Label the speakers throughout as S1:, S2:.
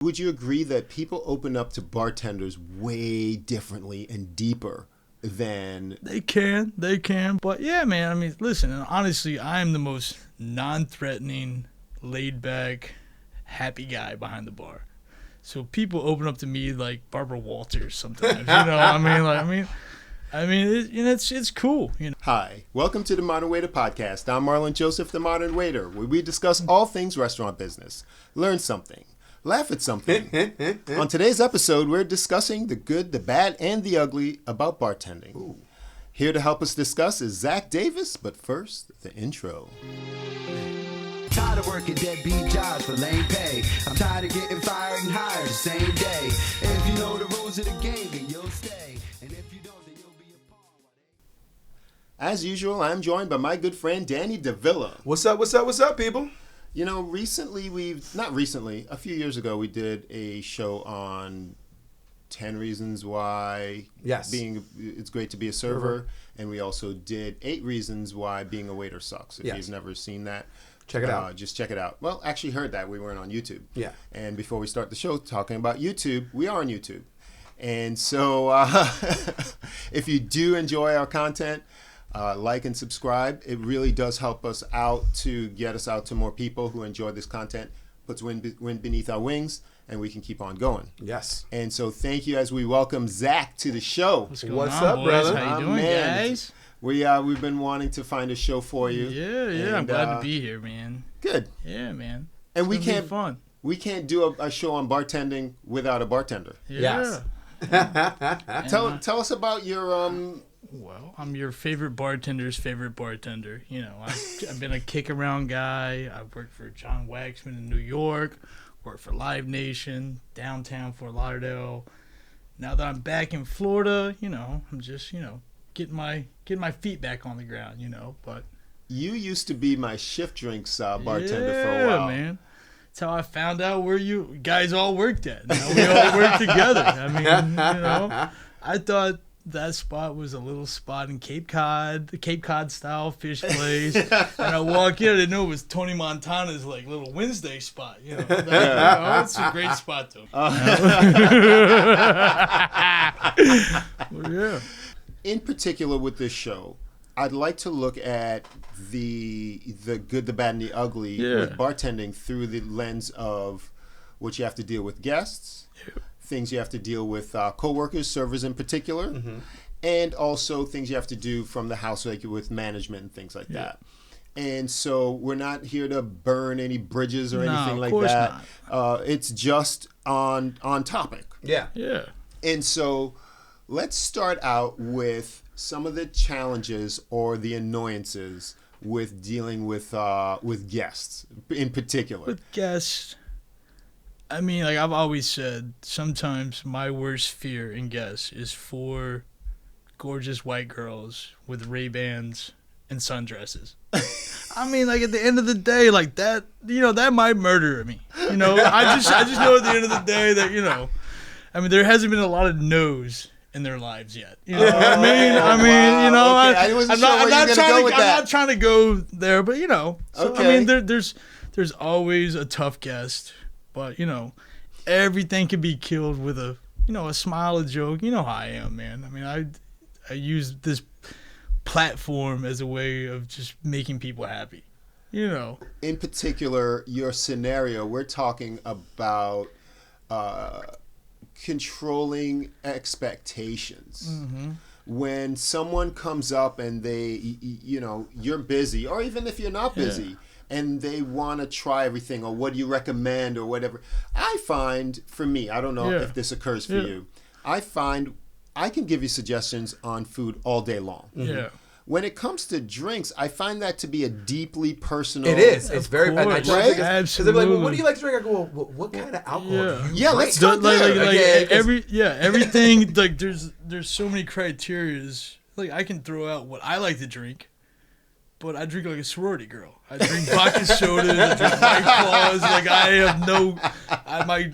S1: Would you agree that people open up to bartenders way differently and deeper than...
S2: They can. But yeah, man, I mean, listen, honestly, I am the most non-threatening, laid-back, happy guy behind the bar. So people open up to me like Barbara Walters sometimes, you know. It's cool. You know.
S1: Hi, welcome to the Modern Waiter Podcast. I'm Marlon Joseph, the Modern Waiter, where we discuss all things restaurant business, learn something, laugh at something. On today's episode, we're discussing the good, the bad, and the ugly about bartending. Ooh. Here to help us discuss is Zach Davis, but first, the intro.
S3: Tired of working deadbeat jobs for lame pay. I'm tired of getting fired and hired the same day. If you know the rules of the game, then you'll stay. And if you don't, then you'll be a pawn.
S1: As usual, I'm joined by my good friend Danny DeVilla.
S4: What's up, people?
S1: You know, a few years ago, we did a show on 10 reasons why it's great to be a server. And we also did 8 reasons why being a waiter sucks. If you've never seen that,
S4: check it out.
S1: Just check it out. Well, actually heard that. We weren't on YouTube.
S4: Yeah.
S1: And before we start the show talking about YouTube, we are on YouTube. And so if you do enjoy our content, like and subscribe. It really does help us out to get us out to more people who enjoy this content, puts wind beneath our wings, and we can keep on going.
S4: Yes.
S1: And so thank you as we welcome Zach to the show.
S2: What's up,
S4: boys?
S2: brother? How you doing, guys?
S1: We've been wanting to find a show for you.
S2: Yeah. I'm glad to be here, man.
S1: Good.
S2: Yeah, man.
S1: And we
S2: can't fun.
S1: We can't do a show on bartending without a bartender.
S2: Yeah.
S4: Yes.
S1: Tell us about your
S2: Well, I'm your favorite bartender's favorite bartender. You know, I've been a kick-around guy. I've worked for John Waxman in New York, worked for Live Nation, downtown Fort Lauderdale. Now that I'm back in Florida, you know, I'm just, you know, getting my feet back on the ground, you know. But
S1: you used to be my shift drinks bartender for a while.
S2: Yeah, man. That's how I found out where you guys all worked at. Now we all work together. I mean, you know, I thought that spot was a little spot in Cape Cod, the Cape Cod style fish place. And I walk in, I didn't know it was Tony Montana's like little Wednesday spot. You know, it's a great spot though. Well, yeah.
S1: In particular with this show, I'd like to look at the good, the bad, and the ugly with bartending through the lens of what you have to deal with guests. Things you have to deal with co-workers, servers in particular, and also things you have to do from the house, like with management and things like that. And so we're not here to burn any bridges or anything like that. It's just on topic.
S4: Yeah.
S1: And so let's start out with some of the challenges or the annoyances with dealing with guests in particular.
S2: With guests, I mean, like I've always said, sometimes my worst fear in guests is for gorgeous white girls with Ray-Bans and sundresses. I mean, like at the end of the day, like that, you know, that might murder me. You know, I just know at the end of the day that, you know, I mean, there hasn't been a lot of no's in their lives yet. You know what I mean? You know, I'm not trying to go there, but you know, so, I mean, there's always a tough guest. But, you know, everything can be killed with a smile, a joke. You know how I am, man. I mean, I use this platform as a way of just making people happy, you know.
S1: In particular, your scenario, we're talking about controlling expectations. Mm-hmm. When someone comes up and they, you know, you're busy, or even if you're not busy, and they want to try everything, or what do you recommend, or whatever. I find, for me, I don't know if this occurs for you, I find I can give you suggestions on food all day long.
S2: Mm-hmm. Yeah.
S1: When it comes to drinks, I find that to be a deeply personal...
S4: It is. It's very...
S1: Right?
S4: Because they're like, well, what do you like to drink? I go, well, what kind of alcohol do you
S1: drink? Let's start there.
S2: Everything, like, there's so many criterias. Like, I can throw out what I like to drink, but I drink like a sorority girl. I drink vodka sodas, I drink White Claws. Like, I have no...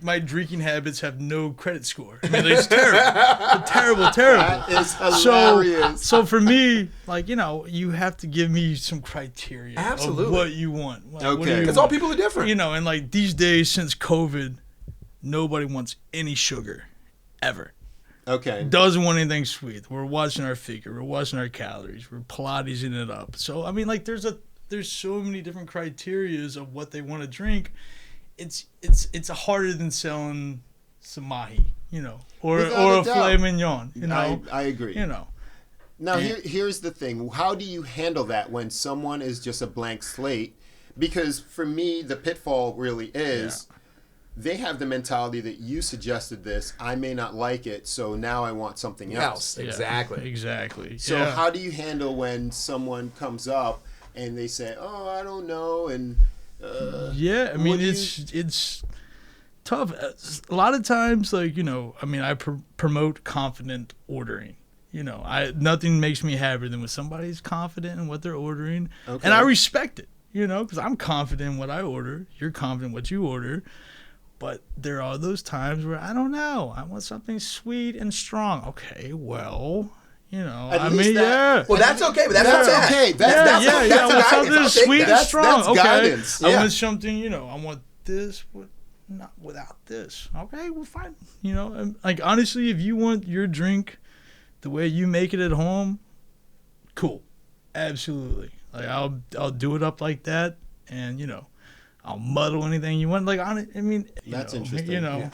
S2: my drinking habits have no credit score. I mean, it's terrible. Terrible.
S1: That is hilarious.
S2: So for me, like, you know, you have to give me some criteria of what you want. Like,
S1: okay.
S4: Because all people are different.
S2: You know, and like these days since COVID, nobody wants any sugar, ever.
S1: Okay.
S2: Doesn't want anything sweet. We're watching our figure. We're watching our calories. We're Pilatesing it up. So I mean, like, there's so many different criterias of what they want to drink. It's harder than selling some mahi, you know, or a filet mignon, you know.
S1: I agree.
S2: You know.
S1: Now here's the thing: how do you handle that when someone is just a blank slate? Because for me, the pitfall really is. Yeah. They have the mentality that you suggested this. I may not like it, so now I want something else.
S4: Exactly.
S2: Yeah, exactly.
S1: So how do you handle when someone comes up and they say, "Oh, I don't know," and
S2: yeah, I mean it's tough. A lot of times, like, you know, I mean, I promote confident ordering. You know, nothing makes me happier than when somebody's confident in what they're ordering, and I respect it. You know, because I'm confident in what I order. You're confident in what you order. But there are those times where I don't know. I want something sweet and strong. Okay, well, you know, I mean, yeah.
S4: Well, that's okay, but that's
S1: okay.
S2: That's I want something sweet and strong.
S1: That's
S2: okay,
S1: guidance.
S2: I want something. You know, I want this, but not without this. Okay, well, fine. You know, like, honestly, if you want your drink the way you make it at home, cool, absolutely. Like, I'll do it up like that, and, you know, I'll muddle anything you want. Like, I mean,
S1: that's interesting.
S2: You know,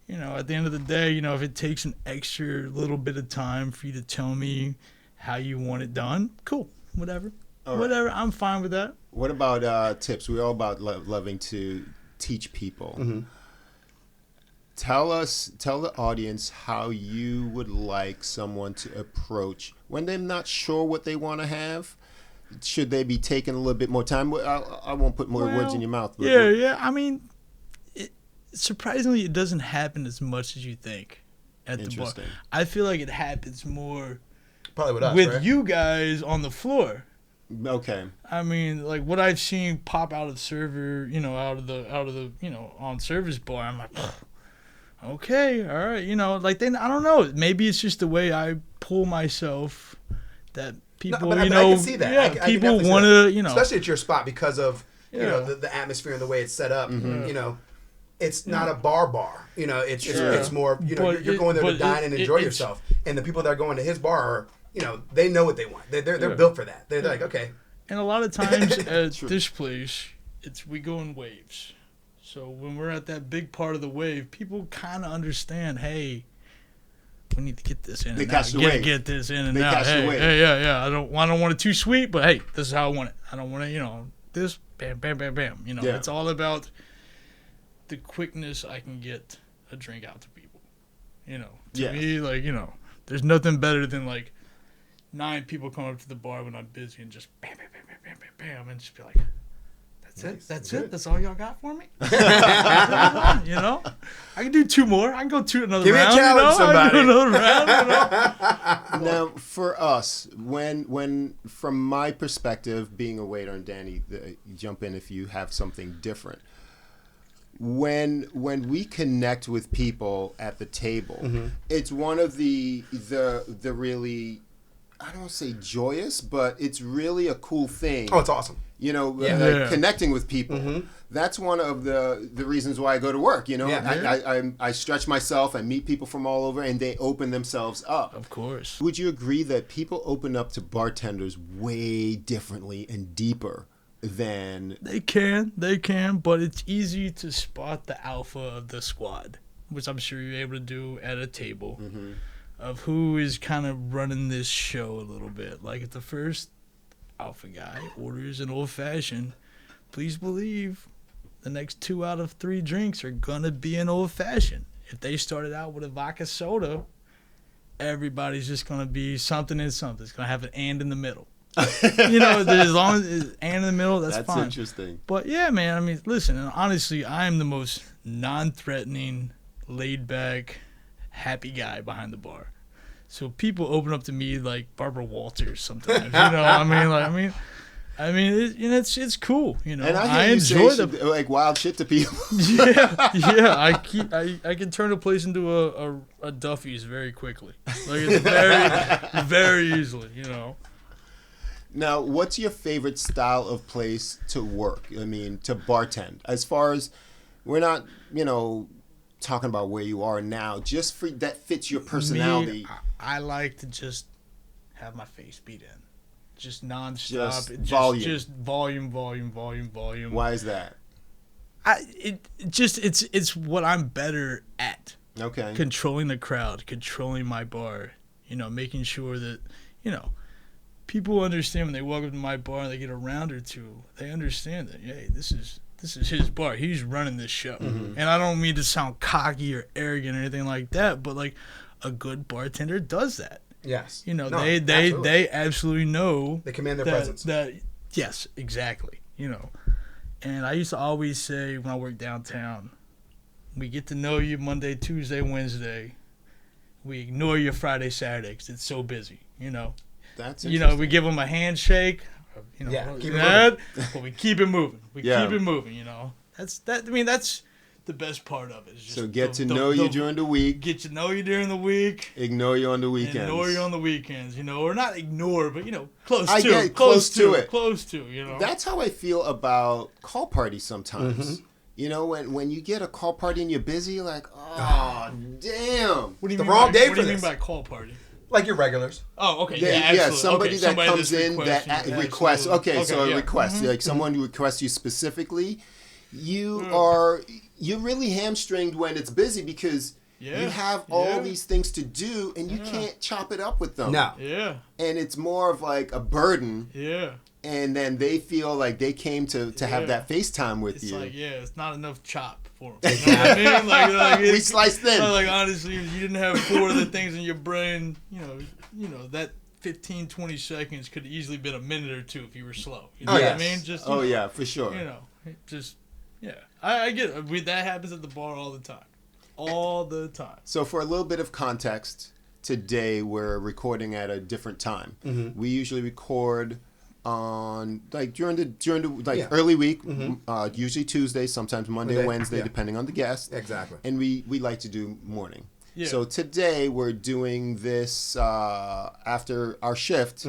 S2: you know, at the end of the day, you know, if it takes an extra little bit of time for you to tell me how you want it done, cool, whatever, whatever. I'm fine with that.
S1: What about tips? We're all about loving to teach people. Mm-hmm. Tell the audience how you would like someone to approach when they're not sure what they want to have. Should they be taking a little bit more time? I won't put more words in your mouth. But
S2: yeah. I mean, surprisingly, it doesn't happen as much as you think at the bar. I feel like it happens more
S4: probably with us,
S2: with
S4: right?
S2: you guys on the floor.
S1: Okay.
S2: I mean, like, what I've seen pop out of the server, you know, out of the, you know, on service bar, I'm like, okay, all right, you know, like, then I don't know. Maybe it's just the way I pull myself that. People,
S4: but
S2: you know,
S4: I can see that.
S2: Yeah, people want to, you know,
S4: especially at your spot because of you know the atmosphere and the way it's set up. Mm-hmm. You know, it's not a bar. You know, it's more. You know, you're going there to dine and enjoy yourself. And the people that are going to his bar are, you know, they know what they want. They're built for that. They're like, okay.
S2: And a lot of times at this place, we go in waves. So when we're at that big part of the wave, people kind of understand. Hey, we need to get this in and out. Get this in and out. Hey, yeah. I don't want it too sweet, but hey, this is how I want it. I don't want it, you know, this, bam, bam, bam, bam. You know, it's all about the quickness I can get a drink out to people. You know, to me, like, you know, there's nothing better than, like, 9 people come up to the bar when I'm busy and just bam, bam, bam, bam, bam, bam, bam, and just be like, That's it. That's all y'all got for me. You know, I can do 2 more. I can go another
S4: Give
S2: round.
S4: Me a challenge, somebody.
S2: I can do another round. You know?
S1: Now, for us, when from my perspective, being a waiter, and Danny, jump in if you have something different. When we connect with people at the table, mm-hmm. it's one of the really, I don't want to say joyous, but it's really a cool thing.
S4: Oh, it's awesome.
S1: You know, connecting with people. Mm-hmm. That's one of the reasons why I go to work. You know, I stretch myself. I meet people from all over, and they open themselves up.
S2: Of course.
S1: Would you agree that people open up to bartenders way differently and deeper than...
S2: They can, but it's easy to spot the alpha of the squad, which I'm sure you're able to do at a table, mm-hmm. of who is kind of running this show a little bit. Like, if the first alpha guy orders an old-fashioned, please believe the next 2 out of 3 drinks are going to be an old-fashioned. If they started out with a vodka soda, everybody's just going to be something and something. It's going to have an and in the middle. You know, as long as it's and in the middle, that's fine.
S1: That's interesting.
S2: But yeah, man, I mean, listen, and honestly, I am the most non-threatening, laid-back, happy guy behind the bar. So people open up to me like Barbara Walters sometimes. You know, I mean, it's cool. You know,
S1: and
S2: I enjoy
S1: like wild shit to people.
S2: yeah. I can turn a place into a Duffy's very quickly. Like, it's very, very easily. You know.
S1: Now, what's your favorite style of place to work? I mean, to bartend. As far as we're not, you know, talking about where you are now, just for that fits your personality.
S2: I like to just have my face beat in. Just nonstop.
S1: Just
S2: volume.
S1: Why is that?
S2: It's what I'm better at.
S1: Okay.
S2: Controlling the crowd, controlling my bar, making sure that, people understand when they walk up to my bar and they get a round or two, they understand that, hey, this is his bar. He's running this show. Mm-hmm. And I don't mean to sound cocky or arrogant or anything like that, but like a good bartender does that.
S4: Yes.
S2: They absolutely know.
S4: They command their presence.
S2: Yes, exactly. And I used to always say when I worked downtown, we get to know you Monday, Tuesday, Wednesday. We ignore you Friday, Saturday because it's so busy.
S1: That's interesting.
S2: We give them a handshake. But we keep it moving. Keep it moving. That's the best part of it. Is just
S1: so get to know you during the week.
S2: Get to know you during the week.
S1: Ignore you on the weekends.
S2: Ignore you on the weekends. Or not ignore, but close
S1: I
S2: to.
S1: Get close to it.
S2: Close to.
S1: That's how I feel about call parties sometimes. Mm-hmm. When you get a call party and you're busy, you're like, oh, damn.
S2: What do you
S4: the
S2: mean
S4: wrong day
S2: what
S4: for
S2: do you
S4: this?
S2: mean by call party?
S4: Like your regulars.
S2: Oh, okay.
S1: Yeah, somebody that comes in
S2: requests
S1: that
S2: you.
S1: requests. Okay, so a request.
S2: Mm-hmm.
S1: Like someone who requests you specifically, you're really hamstringed when it's busy because you have all these things to do and you can't chop it up with them.
S4: No.
S2: Yeah.
S1: And it's more of like a burden.
S2: Yeah.
S1: And then they feel like they came to have that FaceTime with you.
S2: It's like, it's not enough chop for them. You know what I mean? Like
S1: we slice thin.
S2: Like, honestly, you didn't have 4 other things in your brain. That 15, 20 seconds could have easily been a minute or two if you were slow. You know what I mean? Just,
S1: yeah, for sure.
S2: I get it. That happens at the bar all the time. All the time.
S1: So for a little bit of context, today we're recording at a different time. Mm-hmm. We usually record on during the early week, usually Tuesday, sometimes Monday or Wednesday, depending on the guest.
S4: Exactly.
S1: And we like to do morning.
S2: Yeah.
S1: So today we're doing this after our shift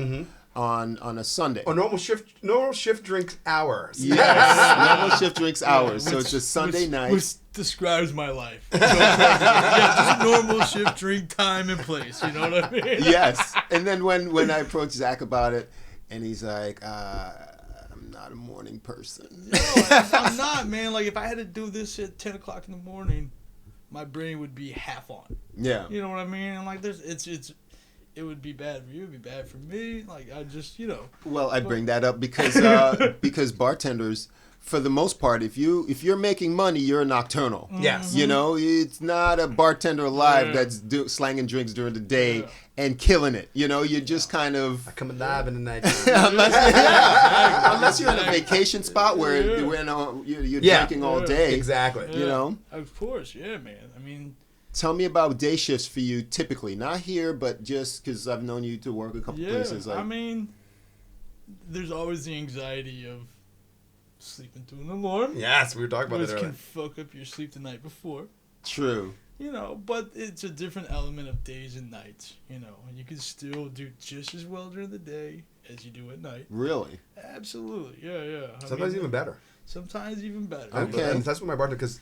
S1: on a Sunday.
S4: Oh, normal shift drinks hours.
S1: Yes, normal shift drinks hours. So it's a Sunday night.
S2: Which describes my life. So just normal shift drink time and place. You know what I mean?
S1: Yes. And then when I approached Zach about it, and he's like, I'm not a morning person.
S2: No, I'm not, man. Like, if I had to do this at 10 o'clock in the morning, my brain would be half on.
S1: Yeah.
S2: You know what I mean? And, like, it would be bad for you. It would be bad for me. Like, I just,
S1: Well, I bring that up because bartenders, for the most part, if you're making money, you're nocturnal.
S4: Yes.
S1: It's not a bartender alive that's slanging drinks during the day and killing it. You're just kind of...
S4: I come alive in the night.
S1: Unless you're in a vacation spot where you're drinking all day.
S4: Exactly.
S2: Of course, yeah, man. I mean...
S1: Tell me about day shifts for you typically. Not here, but just because I've known you to work a couple places.
S2: I mean, there's always the anxiety of sleeping through an alarm.
S4: Yes, we were talking about that earlier.
S2: Which can fuck up your sleep the night before.
S1: True.
S2: But it's a different element of days and nights, and you can still do just as well during the day as you do at night.
S1: Really?
S2: Absolutely. Yeah.
S4: Sometimes even better.
S2: Sometimes even better.
S1: Okay.
S4: And that's what my bartender, because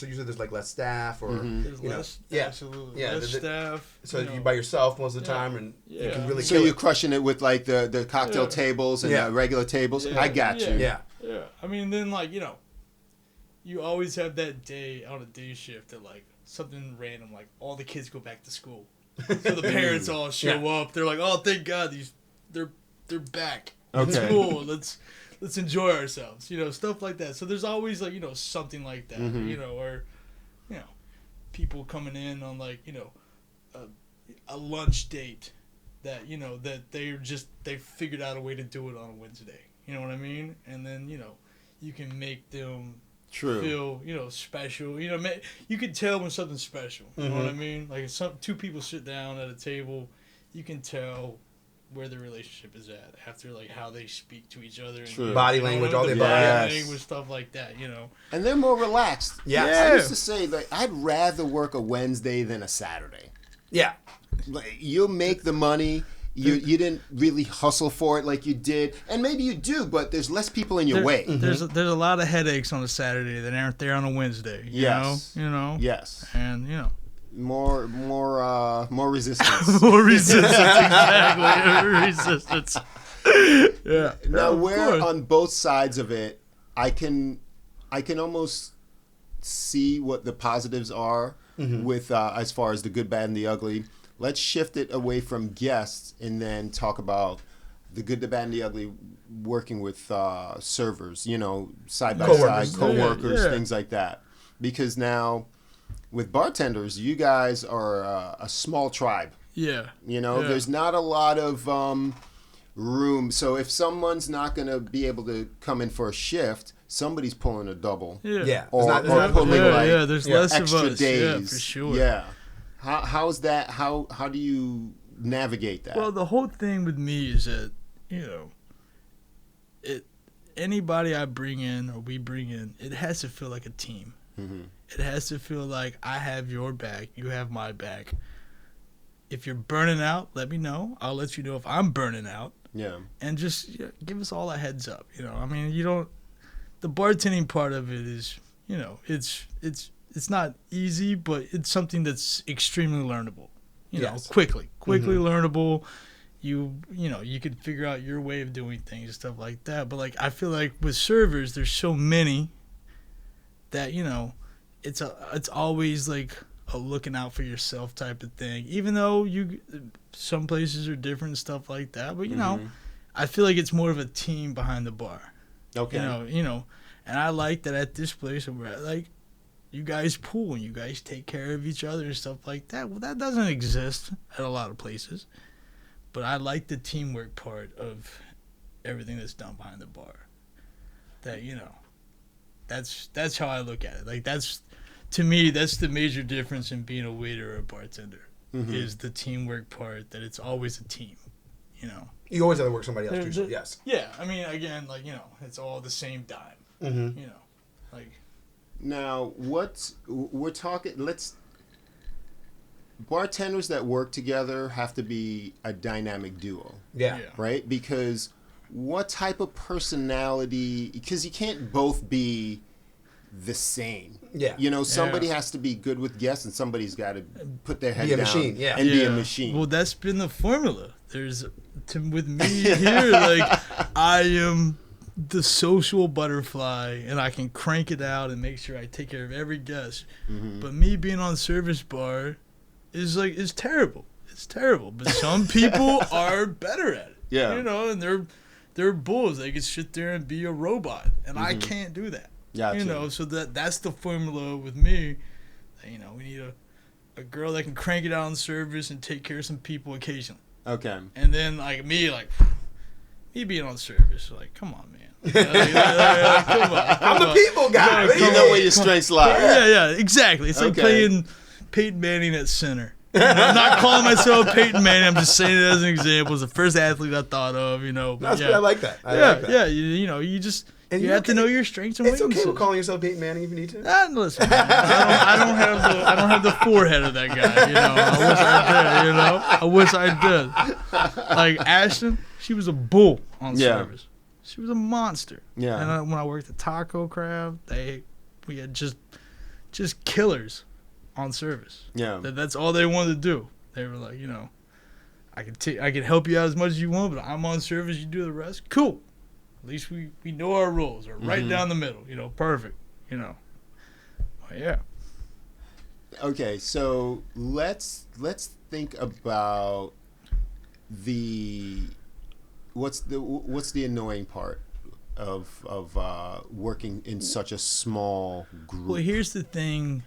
S4: usually there's like less staff or
S2: there's less. Absolutely.
S4: Yeah,
S2: less staff.
S4: So you're by yourself most of the time, and you can really.
S1: So you're crushing it with like the cocktail tables and the regular tables. I got you.
S2: Yeah. I mean, then you always have that day on a day shift that something random, like all the kids go back to school, so the parents all show up. They're like, oh, thank God, they're back in school. Let's enjoy ourselves, stuff like that. So there's always something like that, or people coming in on a lunch date that that they figured out a way to do it on a Wednesday. You know what I mean? And then you can make them feel special. You can tell when something's special. You know what I mean? Like if two people sit down at a table, you can tell where the relationship is at after how they speak to each other.
S1: True.
S4: Body language, all the
S2: body language, stuff like that.
S1: And they're more relaxed.
S4: Yeah.
S1: I used to say I'd rather work a Wednesday than a Saturday.
S4: Yeah.
S1: You'll make the money You didn't really hustle for it like you did, and maybe you do, but there's less people in your way.
S2: There's a lot of headaches on a Saturday that aren't there on a Wednesday. You know.
S1: Yes.
S2: And
S1: more resistance.
S2: More resistance, exactly. Resistance. Yeah.
S1: Now, where on both sides of it, I can almost see what the positives are with as far as the good, bad, and the ugly. Let's shift it away from guests and then talk about the good, the bad, and the ugly working with servers, side by side, co-workers, things like that. Because now, with bartenders, you guys are a small tribe.
S2: Yeah.
S1: There's not a lot of room. So if someone's not going to be able to come in for a shift, somebody's pulling a double.
S4: Yeah.
S1: Or pulling
S2: there's less
S1: extra
S2: of us.
S1: days.
S2: Yeah, for sure.
S1: Yeah. How's that? How do you navigate that?
S2: Well, the whole thing with me is that, anybody I bring in or we bring in, it has to feel like a team. Mm-hmm. It has to feel like I have your back, you have my back. If you're burning out, let me know. I'll let you know if I'm burning out.
S1: Yeah.
S2: And just give us all a heads up. I mean, the bartending part of it is, it's not easy, but it's something that's extremely learnable. Quickly learnable. You can figure out your way of doing things and stuff like that. But I feel like with servers, there's so many that it's always like a looking out for yourself type of thing. Even though some places are different and stuff like that, but I feel like it's more of a team behind the bar.
S1: Okay.
S2: And I like that at this place where you guys pool and you guys take care of each other and stuff like that. Well, that doesn't exist at a lot of places. But I like the teamwork part of everything that's done behind the bar. That, that's how I look at it. To me, that's the major difference in being a waiter or a bartender, is the teamwork part, that it's always a team,
S4: You always have to work somebody else, usually, yes.
S2: Yeah, I mean, again, it's all the same dime,
S1: Now, bartenders that work together have to be a dynamic duo.
S4: Yeah.
S1: Right? Because what type of personality, because you can't both be the same.
S4: Yeah.
S1: Somebody has to be good with guests and somebody's got to put their head down
S4: machine,
S1: and be a machine.
S2: Well, that's been the formula. With me here, I am the social butterfly and I can crank it out and make sure I take care of every guest. Mm-hmm. But me being on service bar is terrible. It's terrible. But some people are better at it.
S1: Yeah.
S2: And they're bulls. They can sit there and be a robot. And I can't do that.
S1: Gotcha.
S2: So that's the formula with me. We need a girl that can crank it out on service and take care of some people occasionally.
S1: Okay.
S2: And then me being on service, come on, man. Come on.
S4: I'm the people guy.
S1: You know where your strengths lie.
S2: Yeah, exactly. It's like playing Peyton Manning at center. I'm not calling myself Peyton Manning. I'm just saying it as an example. It's the first athlete I thought of, But
S4: I like that. I like that.
S2: Yeah. You just you have to know your strengths and weaknesses.
S4: It's okay with calling yourself Peyton Manning if you need to.
S2: Listen, man, I don't have the forehead of that guy. I wish I did. Ashton, she was a bull on service. She was a monster.
S1: Yeah.
S2: And when I worked at Taco Crab, we had just killers on service.
S1: Yeah.
S2: That's all they wanted to do. They were like, I can help you out as much as you want, but I'm on service. You do the rest. Cool. At least we know our rules. Or right down the middle. Perfect. Well, yeah.
S1: Okay, so let's think about what's the annoying part of working in such a small group.
S2: Well, here's the thing.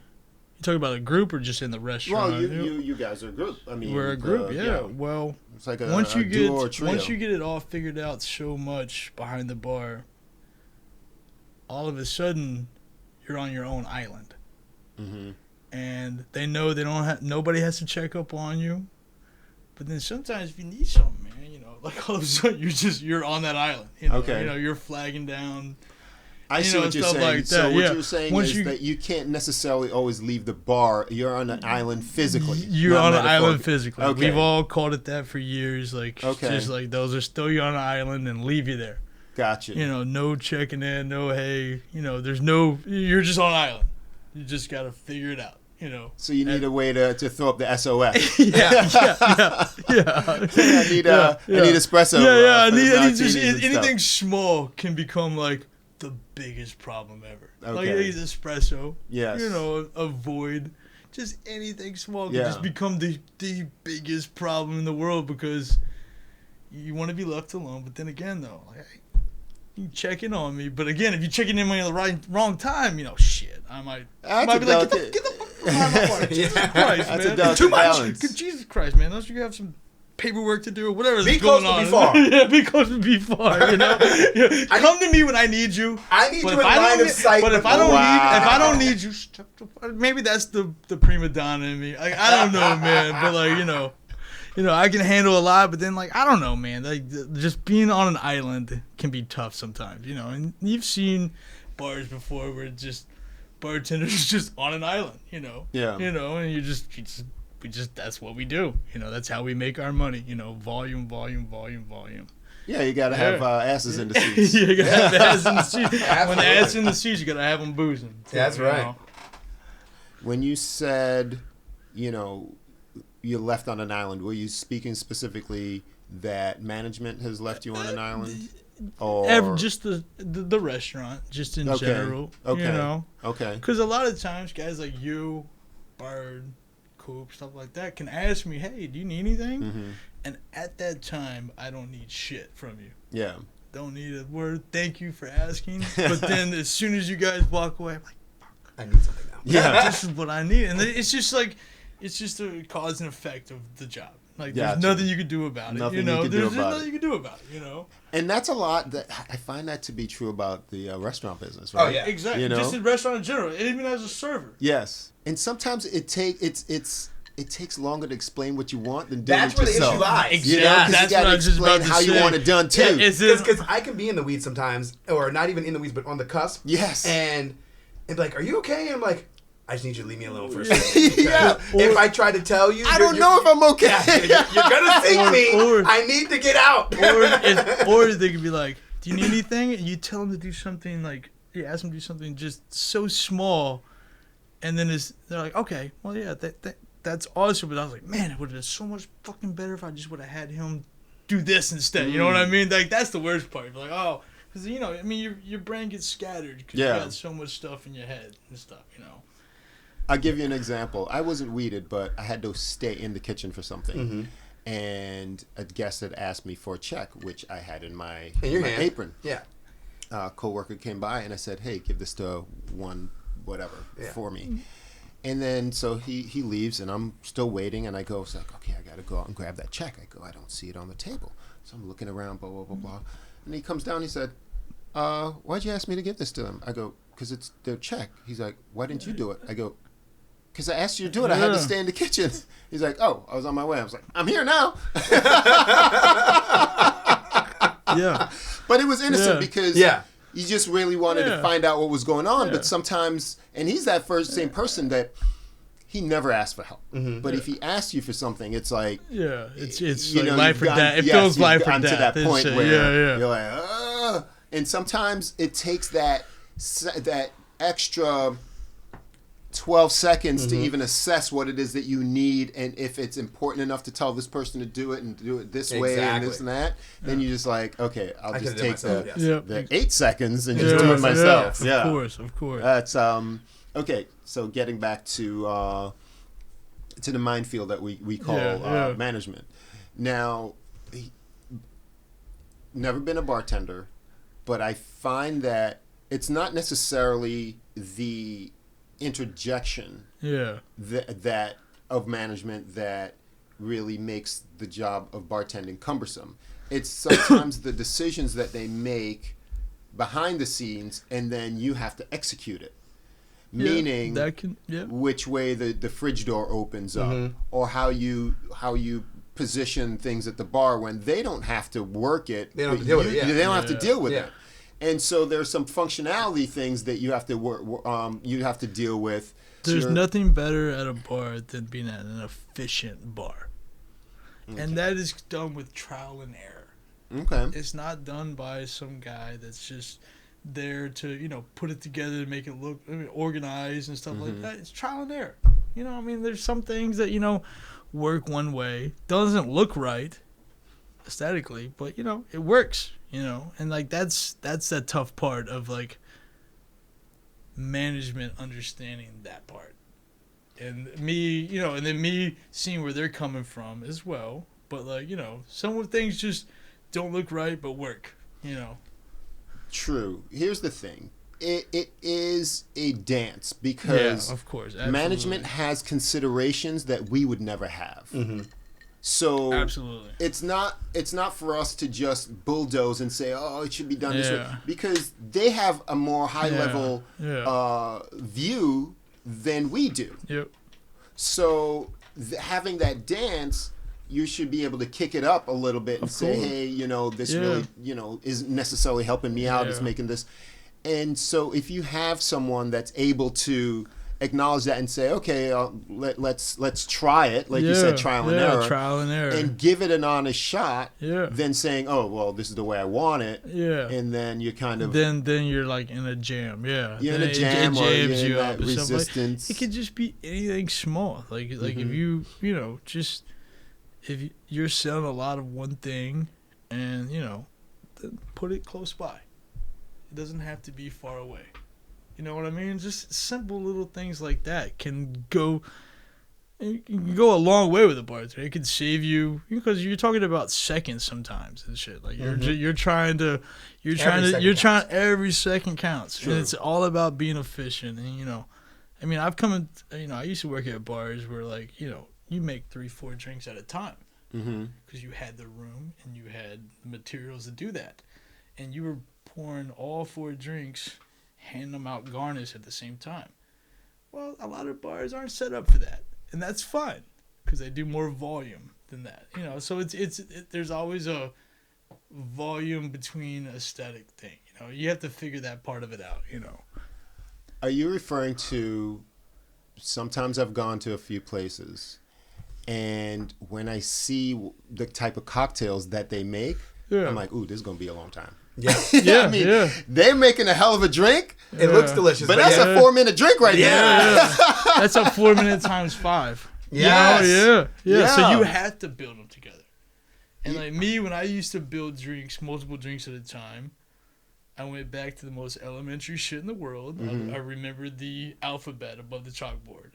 S2: You talking about a group or just in the restaurant?
S1: Well, you guys are a group. I mean,
S2: we're a group. Yeah. Well,
S1: it's like
S2: once you
S1: duo
S2: get it all figured out so much behind the bar, all of a sudden you're on your own island, and they know nobody has to check up on you. But then sometimes if you need something, man, all of a sudden you're on that island. Okay. You're flagging down.
S1: I see what you're
S2: stuff
S1: saying.
S2: like that.
S1: So what
S2: yeah.
S1: you're saying is that you can't necessarily always leave the bar. You're on an island physically.
S2: You're on an island physically.
S1: Okay.
S2: We've all called it that for years. Like, just like those are still you on an island and leave you there.
S1: Gotcha.
S2: No checking in, no hey. There's no. You're just on an island. You just got to figure it out.
S1: So you need a way to throw up the SOS.
S2: yeah.
S1: I need espresso.
S2: I need just anything small can become like the biggest problem ever.
S1: Okay.
S2: Like I need espresso.
S1: Yes.
S2: Avoid just anything small can just become the biggest problem in the world because you want to be left alone. But then again, though, like, you check in on me. But again, if you check in on me at the wrong time, shit, I might be like, get the fuck out of my water. Jesus Christ, man.
S1: That's
S2: Too much.
S1: balance.
S2: Jesus Christ, man. Unless you have some paperwork to do or whatever
S4: be
S2: is going
S4: close
S2: on.
S4: To be far.
S2: Yeah, be close to be far. Come to me when I need you.
S4: I need you in line of sight.
S2: But if I don't need you, maybe that's the prima donna in me. Like, I don't know, man. But like I can handle a lot. But then like I don't know, man. Like just being on an island can be tough sometimes. And you've seen bars before where it's just bartenders just on an island.
S1: Yeah.
S2: And you just that's what we do. That's how we make our money. Volume.
S1: Yeah, you gotta have asses in the seats.
S2: You gotta have asses in the seats. When the ass in the seats, you gotta have them boozing.
S4: That's right.
S1: When you said, you're left on an island, were you speaking specifically that management has left you on an island? Or
S2: just the restaurant, just in general.
S1: Okay. Okay.
S2: Because a lot of times, guys like you, Bard, Coop, stuff like that, can ask me, "Hey, do you need anything?"
S1: Mm-hmm.
S2: And at that time, I don't need shit from you.
S1: Yeah.
S2: Don't need a word. Thank you for asking. But then, as soon as you guys walk away, I'm like, "Fuck,
S4: I need something now."
S1: Yeah.
S2: This is what I need." And it's just like, it's just a cause and effect of the job. Like, there's nothing you can do about it.
S1: Nothing
S2: There's nothing you can do about it.
S1: And that's a lot. That I find that to be true about the restaurant business, right?
S4: Oh yeah,
S2: exactly. Just in restaurant in general, and even as a server.
S1: Yes, and sometimes it takes longer to explain what you want than doing
S4: that's
S1: it
S4: where
S1: yourself.
S4: the issue lies.
S2: Exactly.
S1: That's
S2: you gotta explain
S1: how you want it done too.
S4: Because I can be in the weeds sometimes, or not even in the weeds, but on the cusp.
S1: Yes.
S4: And be like, "Are you okay?" And I'm like, "I just need you to leave me alone for a second."
S1: Yeah.
S4: If I try to tell you,
S1: I don't know if I'm okay.
S4: You're gonna sink me. I need to get out.
S2: Or they could be like, "Do you need anything?" And you tell them to do something like, you ask them to do something just so small, and then they're like, "Okay, well, yeah, that's awesome." But I was like, "Man, it would have been so much fucking better if I just would have had him do this instead." You know what I mean? Like, that's the worst part. Like, oh, because your brain gets scattered because you got so much stuff in your head and stuff.
S1: I'll give you an example. I wasn't weeded, but I had to stay in the kitchen for something. Mm-hmm. And a guest had asked me for a check, which I had in my apron.
S4: Yeah.
S1: A coworker came by and I said, "Hey, give this to one whatever for me." Mm-hmm. And then so he leaves and I'm still waiting and I go, it's like, okay, I got to go out and grab that check. I go, I don't see it on the table. So I'm looking around, blah, blah, blah, blah. And he comes down, he said, "Why'd you ask me to give this to him?" I go, "Because it's their check." He's like, "Why didn't you do it?" I go, "Because I asked you to do it. I had to stay in the kitchen." He's like, "Oh, I was on my way." I was like, "I'm here now."
S2: Yeah.
S1: But it was innocent because you just really wanted to find out what was going on. Yeah. But sometimes, and he's that same person that he never asked for help. Mm-hmm. But if he asks you for something, it's like...
S2: Yeah, it's like life or death. It feels life or death.
S1: To that point where you're like, ugh. And sometimes it takes that extra 12 seconds to even assess what it is that you need, and if it's important enough to tell this person to do it and do it this way and this and that, then you're just like, okay, I'll just take the 8 seconds and just do it myself.
S2: Yeah, of course.
S1: That's okay. So getting back to the minefield that we call management. Now, never been a bartender, but I find that it's not necessarily the interjection that of management that really makes the job of bartending cumbersome. It's sometimes the decisions that they make behind the scenes, and then you have to execute it. Meaning which way the fridge door opens up, or how you position things at the bar when they don't have to work it.
S4: They don't have to deal with it.
S1: They don't have to deal with it. And so there's some functionality things that you have to deal with.
S2: There's nothing better at a bar than being at an efficient bar. Okay. And that is done with trial and error.
S1: Okay.
S2: It's not done by some guy that's just there to, put it together to make it look organized and stuff like that. It's trial and error. There's some things that, work one way. Doesn't look right aesthetically, but, it works, And, that's the tough part of, management understanding that part. And me, and then me seeing where they're coming from as well. But, some of things just don't look right but work,
S1: True. Here's the thing. It is a dance because
S2: of course,
S1: management has considerations that we would never have.
S4: Mm-hmm.
S1: So
S2: absolutely,
S1: it's not for us to just bulldoze and say, oh, it should be done this way, because they have a more high level view than we do.
S2: Yep.
S1: So having that dance, you should be able to kick it up a little bit and say, hey, this really, isn't necessarily helping me out. It's making this. And so if you have someone that's able to acknowledge that and say, okay, let's try it, like you said, trial and error, and give it an honest shot, then saying, oh, well, this is the way I want it, and then you kind of...
S2: Then you're in a jam,
S1: You're in a jam,
S2: it
S1: or
S2: jams
S1: you're
S2: you
S1: in
S2: up
S1: that resistance.
S2: It could just be anything small. If you, if you're selling a lot of one thing and, then put it close by. It doesn't have to be far away. You know what I mean? Just simple little things like that can go a long way with a bartender. It can save you, because you're talking about seconds sometimes and shit. You're trying every second counts. True. And it's all about being efficient. And I've come in, I used to work at bars where you make 3-4 drinks at a time. Because you had the room and you had the materials to do that. And you were pouring all 4 drinks, handing them out garnish at the same time. Well, a lot of bars aren't set up for that, and that's fine because they do more volume than that. So there's always a volume between aesthetic thing. You have to figure that part of it out.
S1: Are you referring to? Sometimes I've gone to a few places, and when I see the type of cocktails that they make, I'm like, ooh, this is gonna be a long time.
S4: Yeah.
S1: They're making a hell of a drink.
S4: It looks delicious,
S1: but that's a 4-minute drink right there.
S2: That's a 4 minute times 5.
S1: Yes.
S2: Yeah. So you have to build them together. And me, when I used to build multiple drinks at a time, I went back to the most elementary shit in the world. I remembered the alphabet above the chalkboard,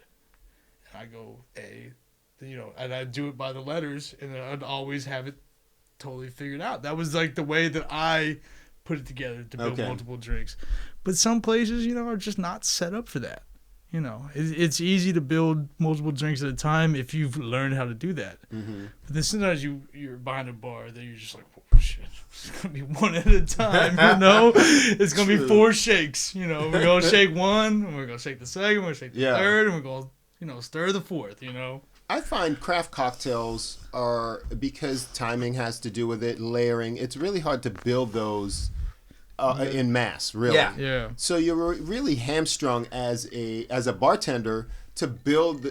S2: and I go A, and I do it by the letters, and I'd always have it totally figured out. That was the way that I put it together to build multiple drinks. But some places, are just not set up for that. It's easy to build multiple drinks at a time if you've learned how to do that. But then sometimes you're behind a bar that you're just like, oh shit, it's gonna be one at a time. It's gonna be 4 shakes. We're gonna shake one, and we're gonna shake the second, we're gonna shake the third, and we're gonna stir the fourth.
S1: I find craft cocktails are, because timing has to do with it, layering. It's really hard to build those in mass, really.
S2: Yeah.
S1: So you're really hamstrung as a bartender to build,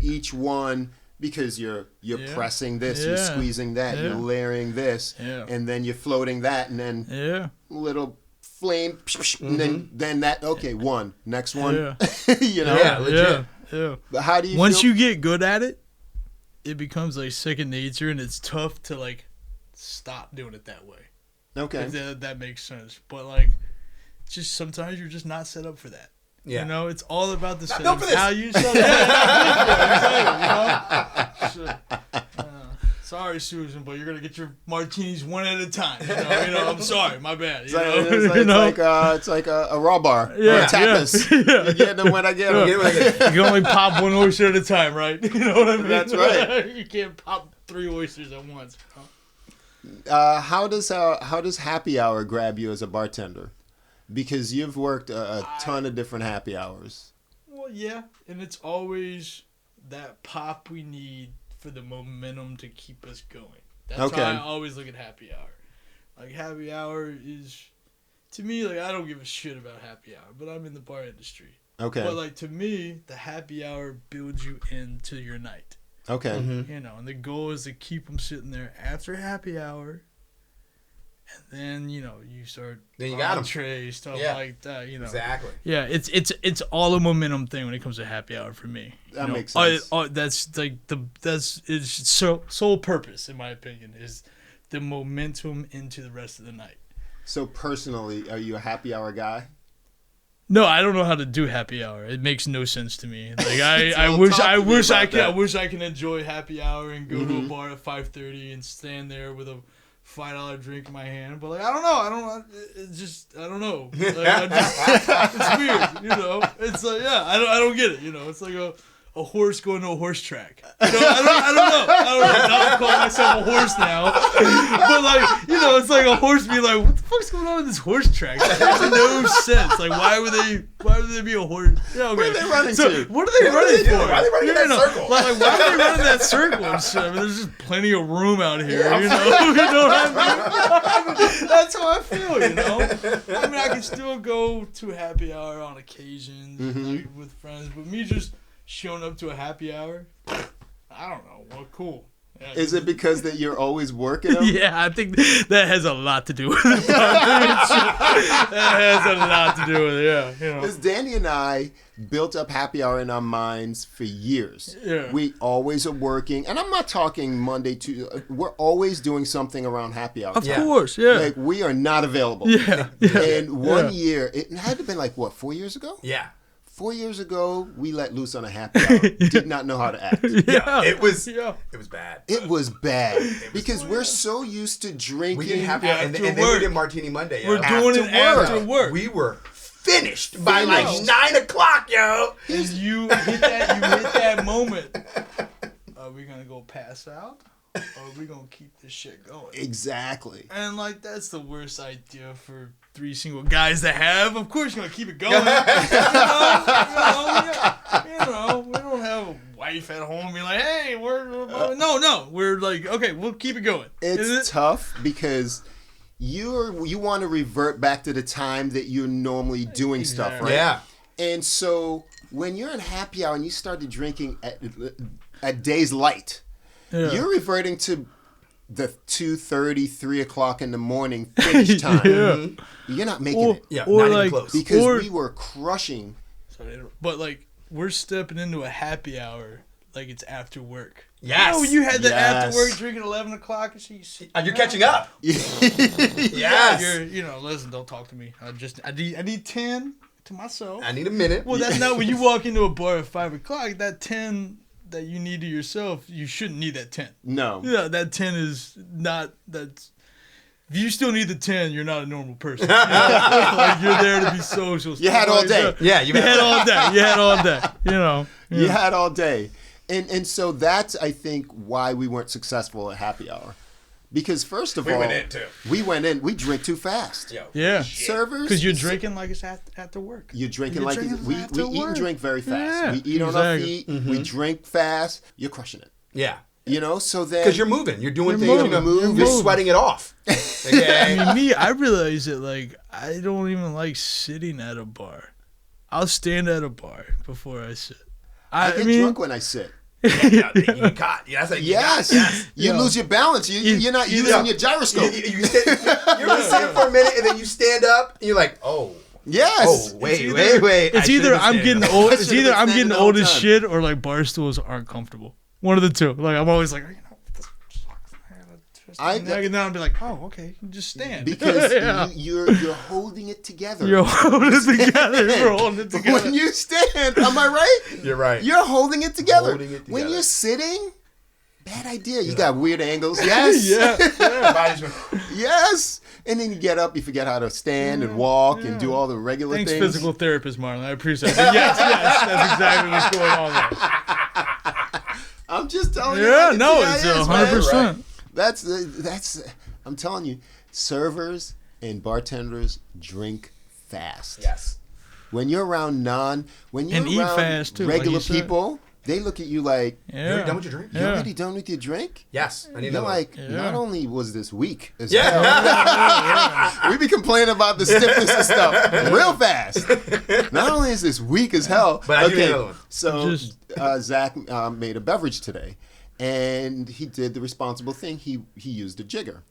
S1: each one, because you're pressing this, you're squeezing that, you're layering this, and then you're floating that, and then little flame, and then that. One, next one.
S4: Legit.
S2: Yeah.
S1: But how do you
S2: once you get good at it, it becomes second nature, and it's tough to stop doing it that way.
S1: Okay.
S2: If that makes sense. But just sometimes you're just not set up for that.
S4: Yeah.
S2: It's all about the
S4: setup.
S2: How you set up. Sorry, Susan, but you're gonna get your martinis one at a time. I'm sorry, my bad.
S1: It's like a raw bar or a tapas. You get them when I get them.
S2: You can only pop one oyster at a time, right? You know what I mean?
S1: That's right.
S2: You can't pop 3 oysters at once.
S1: How does happy hour grab you as a bartender? Because you've worked a ton of different happy hours.
S2: Well, yeah, and it's always that pop we need for the momentum to keep us going. That's how I always look at happy hour. Happy hour is to me, like, I don't give a shit about happy hour, but I'm in the bar industry.
S1: Okay.
S2: But, like, to me, the happy hour builds you into your night.
S1: Okay.
S4: Mm-hmm.
S2: You know, and the goal is to keep them sitting there after happy hour. And then, you know, you start
S4: then you got
S2: entrees, stuff like that, you know.
S4: Exactly.
S2: Yeah, it's all a momentum thing when it comes to happy hour for me.
S1: That makes sense.
S2: That's like it's sole purpose, in my opinion, is the momentum into the rest of the night.
S1: So personally, are you a happy hour guy?
S2: No, I don't know how to do happy hour. It makes no sense to me. Like I wish I can enjoy happy hour and go to a bar at 5:30 and stand there with a $5 drink in my hand. But like I don't know. It's weird. You know. It's like I don't get it. You know. It's like a horse going to a horse track. You know, I don't know. Now I'm calling myself a horse now. But like, you know, it's like a horse being like, what the fuck's going on in this horse track? It makes no sense. Like, why would they be a horse? Yeah, okay.
S1: Where are they running to?
S2: What are they running for?
S4: Why are they running in that circle?
S2: Like, why are they running that circle and shit? I mean, there's just plenty of room out here, you know? You know what I mean? That's how I feel, you know? I mean, I can still go to a happy hour on occasions like, with friends, but me just showing up to a happy hour, I don't know. Well, cool. Yeah.
S1: Is it because that you're always working them?
S2: Yeah, I think that has a lot to do with it. That has a lot to do with it, yeah. You know.
S1: Because Danny and I built up happy hour in our minds for years.
S2: Yeah.
S1: We always are working, and I'm not talking Monday to. We're always doing something around happy hour.
S2: Of course, yeah.
S1: Like we are not available.
S2: Yeah.
S1: And one year, it had to have been like what, 4 years ago?
S4: Yeah.
S1: 4 years ago, we let loose on a happy hour. Did not know how to act.
S4: Yeah. It was bad.
S1: It was bad because we're so used to drinking.
S4: We didn't have and then we did Martini Monday. Yo.
S2: We're doing it after work.
S4: We were finished by like 9 o'clock, yo.
S2: And you hit that moment. Are we gonna go pass out? Or are we gonna keep this shit going?
S1: Exactly.
S2: And like that's the worst idea for 3 single guys to have. Of course you're gonna keep it going. You know, we don't have a wife at home being like, hey, we're like, okay, we'll keep it going.
S1: It's tough because you want to revert back to the time that you're normally doing stuff, right?
S4: Yeah.
S1: And so when you're in happy hour and you started drinking at day's light, you're reverting to the 2:30, 3 o'clock in the morning finish time. You're not making it.
S4: Yeah,
S2: or
S4: not
S2: like,
S4: even close.
S1: Because we were crushing.
S2: But like we're stepping into a happy hour like it's after work.
S4: Yes.
S2: You know, you had the after work drink at 11 o'clock and so
S4: you're catching up. Yes.
S2: Listen, don't talk to me. I need 10 to myself.
S4: I need a minute.
S2: Well, that's not when you walk into a bar at 5 o'clock. That 10 that you need to yourself, you shouldn't need that 10.
S1: No.
S2: Yeah, that 10 is not that. If you still need the 10, you're not a normal person. You know? Like you're there to be social.
S1: You had all day.
S4: Yeah,
S2: you had all day. You had all day. You know.
S1: You had all day. And so that's, I think, why we weren't successful at happy hour. Because first of all, we went in, we drink too fast.
S4: Yo,
S2: yeah.
S1: Servers.
S2: Because you're drinking like it's after work.
S1: You're drinking like we eat and drink very fast.
S2: Yeah,
S1: we eat on our feet. We drink fast. You're crushing it.
S4: Yeah.
S1: You know, so then.
S4: Because you're moving. You're doing things. You're sweating it off.
S2: Okay. I mean, I realize that, like, I don't even like sitting at a bar. I'll stand at a bar before I sit.
S1: I get drunk when I sit.
S4: You get caught. Yes.
S1: You lose your balance. You're not using your gyroscope.
S4: You're sitting for a minute and then you stand up and you're like, oh.
S1: Yes.
S4: Oh, wait.
S2: It's either I'm getting old. It's either I'm getting old as shit or like bar stools aren't comfortable. One of the two. Like I'm always like, I get down and be like, oh, okay, just stand.
S1: Because you're holding it together.
S2: You're holding it together.
S1: When you stand, am I right?
S4: You're right.
S1: You're holding it together. When you're sitting, bad idea. You got weird angles. Yes. Yes. And then you get up, you forget how to stand and walk and do all the regular things.
S2: Thanks, physical therapist, Marlon. I appreciate it. Yes, that's exactly what's going on there.
S1: I'm just telling you.
S2: Yeah, no, it's 100%.
S1: That's. I'm telling you, servers and bartenders drink fast.
S4: Yes.
S1: When you're around regular people, they look at you like,
S4: you already done with your drink?
S1: you already done with your drink?
S4: Yes. I need
S1: You're
S4: another
S1: like,
S2: Yeah.
S1: not only was this weak as
S4: Yeah.
S1: hell, we be complaining about the stiffness and stuff real fast. Not only is this weak as hell,
S4: But I do need another one.
S1: So Zach made a beverage today, and he did the responsible thing. He used a jigger.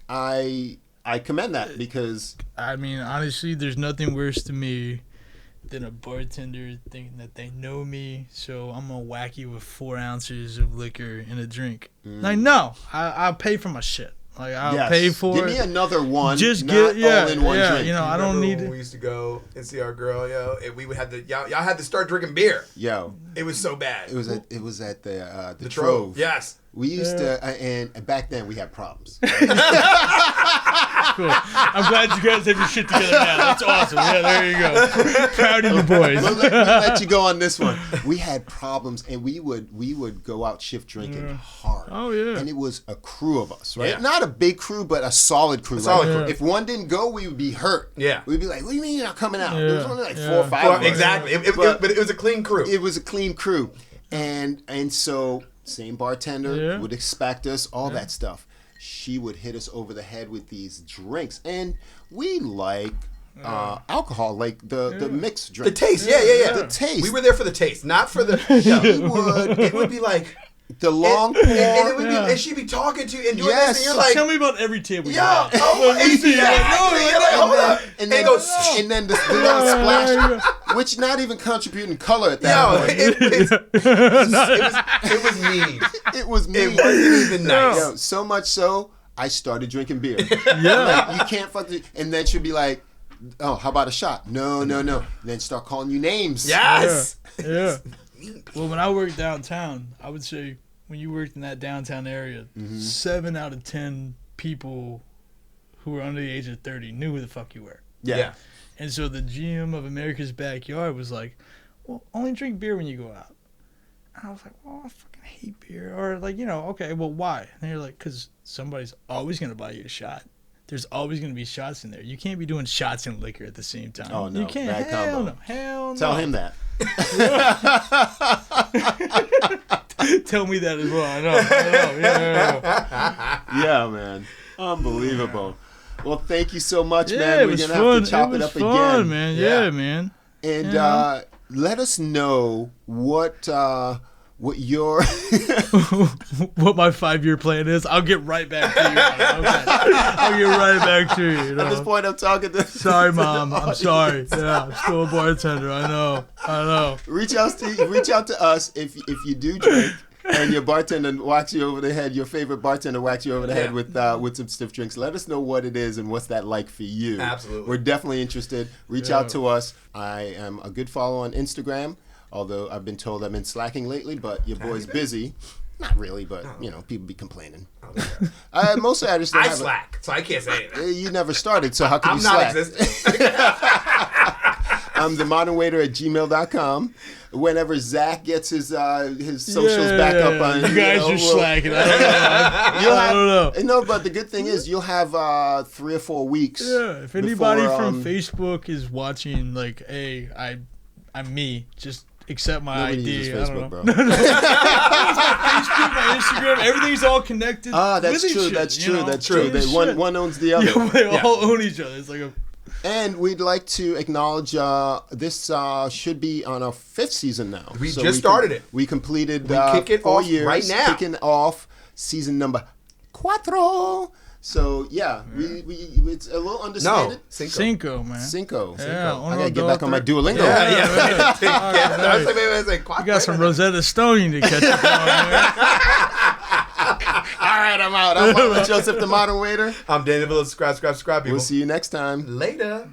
S1: I commend that because
S2: I mean, honestly, there's nothing worse to me than a bartender thinking that they know me, so I'm gonna whack you with 4 ounces of liquor in a drink. Like, no, I'll pay for my shit. Like, I'll pay for
S1: Give
S2: it.
S1: me another one.
S2: Just
S1: not
S2: get
S1: all in one drink.
S2: You know, I don't need
S4: when we used to go and see our girl, and we would have to y'all had to start drinking beer.
S1: Yo,
S4: It was so bad.
S1: it was at the
S4: Trove.
S1: Trove.
S4: Yes.
S1: We used to, and back then we had problems.
S2: Cool. I'm glad you guys have your shit together now. That's awesome. Yeah, there you go. Proud of you boys.
S1: we'll let you go on this one. We had problems, and we would go out shift drinking hard.
S2: Oh, yeah.
S1: And it was a crew of us, right?
S4: Yeah.
S1: Not a big crew, but a solid crew.
S4: solid crew.
S1: If one didn't go, we would be hurt.
S4: Yeah.
S1: We'd be like, "What do you mean you're not coming out?"
S2: Yeah.
S1: There was only like 4 or 5
S4: Well,
S1: of us.
S4: exactly. But it was a clean crew.
S1: It was a clean crew, and so same bartender would expect us, all that stuff. She would hit us over the head with these drinks, and we like alcohol, like the mixed
S4: the
S1: drink.
S4: taste. Yeah.
S1: The taste.
S4: We were there for the taste, not for the. It would be like
S1: the long pour.
S4: and she'd be talking to you and doing this, and you're like,
S2: Tell me about every table.
S4: yeah,
S2: you had.
S4: hold up,
S1: and
S4: it
S1: then
S4: goes,
S1: and then the little splash, which not even contributing color at that point.
S4: it was mean.
S1: It was me.
S4: It wasn't even nice.
S1: Yo, so much so, I started drinking beer.
S2: Yeah.
S1: Like, you can't fuck the, and then she'd be like, "Oh, how about a shot?" No. And then start calling you names.
S4: Yes.
S2: Yeah. Well, when I worked downtown, I would say when you worked in that downtown area, 7 out of 10 people who were under the age of 30 knew who the fuck you were.
S1: Yeah.
S2: And so the GM of America's Backyard was like, well, only drink beer when you go out. And I was like, well, I fucking hate beer. Or like, okay, well, why? And they're like, because somebody's always going to buy you a shot. There's always going to be shots in there. You can't be doing shots and liquor at the same time.
S1: Oh, no.
S2: You can't.
S1: Bad
S2: Hell
S1: combo.
S2: no. Hell no.
S1: Tell him that.
S2: Tell me that as well. I know. Yeah.
S1: Yeah, man. Unbelievable. Well, thank you so much,
S2: Yeah,
S1: man.
S2: it
S1: We're
S2: was
S1: going to
S2: fun.
S1: have to chop it
S2: was
S1: up
S2: fun,
S1: again.
S2: man.
S4: Yeah.
S2: Yeah, man.
S1: And let us know what your
S2: What my 5-year plan is. I'll get right back to you. Okay. I'll get right back to you.
S1: At this point, I'm talking to.
S2: Sorry, Mom. I'm sorry. Yeah, I'm still a bartender. I know.
S1: Reach out to us if you do drink and your bartender whacks you over the head. Your favorite bartender whacks you over the head with some stiff drinks. Let us know what it is and what's that like for you.
S4: Absolutely.
S1: We're definitely interested. Reach out to us. I am a good follow on Instagram, although I've been told I've been slacking lately, but your boy's busy. Not really, but people be complaining. Mostly I just
S4: I slack, so I can't say anything.
S1: You never started, so how can
S4: I'm
S1: you
S4: not
S1: slack?
S4: existent.
S1: I'm themodernwaiter@gmail.com. Whenever Zach gets his socials back up on,
S2: you guys are slacking. I don't know.
S1: No, but the good thing is you'll have 3 or 4 weeks.
S2: Yeah, if anybody
S1: before,
S2: from Facebook is watching, like, hey, I'm me, just accept my
S1: Nobody
S2: ID.
S1: uses
S2: I
S1: Facebook,
S2: don't know.
S1: bro.
S2: Facebook, my Instagram, everything's all connected.
S1: That's
S2: with each
S1: true.
S2: shit,
S1: That's
S2: you
S1: true.
S2: know?
S1: That's true.
S2: Real shit.
S1: One owns the other.
S2: Yeah, they all own each other. It's like a.
S1: And we'd like to acknowledge this should be on our 5th season now.
S4: We just started it.
S1: We completed
S4: We kick it
S1: 4
S4: off
S1: years.
S4: right now.
S1: Kicking off season number 4. So yeah, we it's a little understated.
S4: No,
S2: Cinco, man.
S1: Cinco.
S2: Yeah,
S1: I gotta get back on my Duolingo.
S4: Yeah.
S2: You got some Rosetta Stone you need to catch up on, man.
S1: All right, I'm out. I'm Joseph the Modern Waiter.
S4: I'm Daniel Villa. Subscribe, people.
S1: We'll see you next time.
S4: Later.